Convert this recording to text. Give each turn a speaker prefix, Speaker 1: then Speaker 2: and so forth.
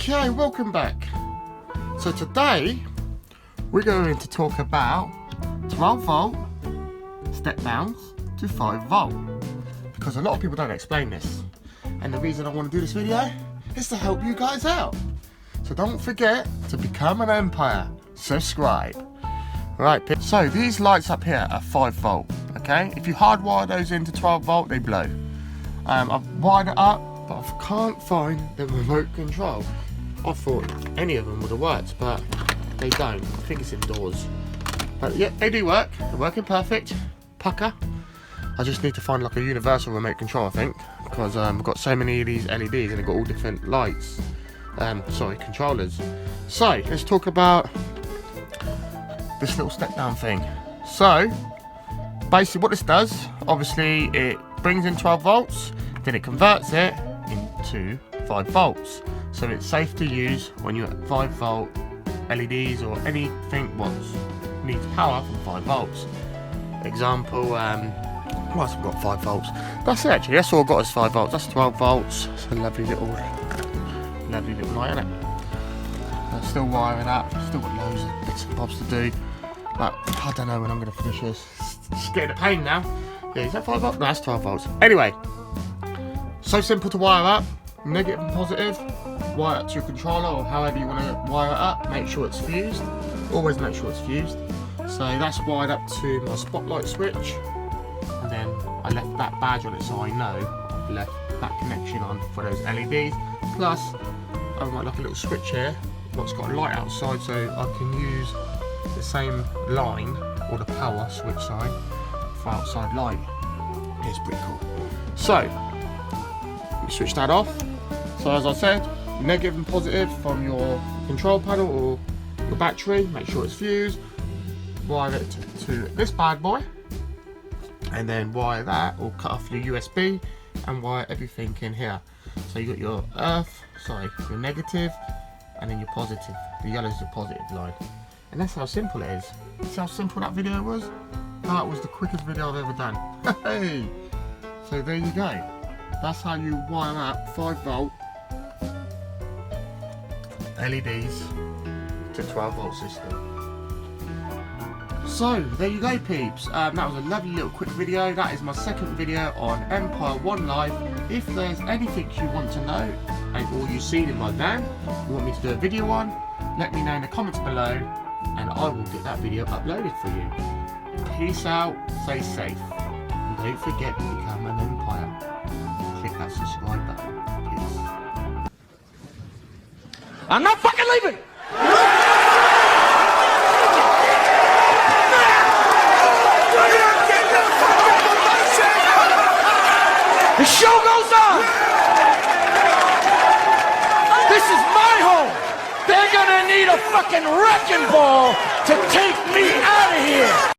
Speaker 1: Okay, welcome back. So today we're going to talk about 12 volt step downs to 5 volt, because a lot of people don't explain this, and the reason I want to do this video is to help you guys out. So don't forget to become an empire, subscribe. Right, so these lights up here are 5 volt, okay? If you hardwire those into 12 volt, they blow. I've wired it up, but I can't find the remote control. I thought any of them would have worked, but they don't. I think it's indoors. But yeah, they do work. They're working perfect. Pucker. I just need to find like a universal remote control, I think, because I've got so many of these LEDs and they've got all different lights. Controllers. So let's talk about this little step down thing. So basically what this does, obviously it brings in 12 volts, then it converts it into 5 volts. So it's safe to use when you're at 5 volt LEDs or anything what needs power from 5 volts. Example, what else have we got 5 volts? That's it actually, that's all I've got is 5 volts. That's 12 volts. It's a lovely little light, isn't it? Still wiring up, still got loads of bits and bobs to do. But I don't know when I'm going to finish this. It's getting a pain now. Yeah, is that 5 volts? No, that's 12 volts. Anyway, so simple to wire up, negative and positive. Wire it to your controller or however you want to wire it up. Make sure it's fused. Always make sure it's fused. So that's wired up to my spotlight switch. And then I left that badge on it so I know I've left that connection on for those LEDs. Plus, I've got like a little switch here what's got a light outside, so I can use the same line or the power switch sign for outside light. It's pretty cool. So you switch that off. So as I said, negative and positive from your control panel or your battery. Make sure it's fused. Wire it to this bad boy, and then wire that or cut off your USB and wire everything in here. So you got your your negative, and then your positive. The yellow is the positive line, and that's how simple it is. See how simple that video was? That was the quickest video I've ever done. Hey! So there you go. That's how you wire up 5 volt LEDs to 12 volt system. So there you go, peeps. That was a lovely little quick video. That is my second video on Empire One Live. If there's anything you want to know or you've seen in my van you want me to do a video on, let me know in the comments below and I will get that video uploaded for you. Peace out, stay safe, and don't forget to become an empire. Click that subscribe button. Peace.
Speaker 2: I'm not fucking leaving! The show goes on! This is my home! They're gonna need a fucking wrecking ball to take me out of here!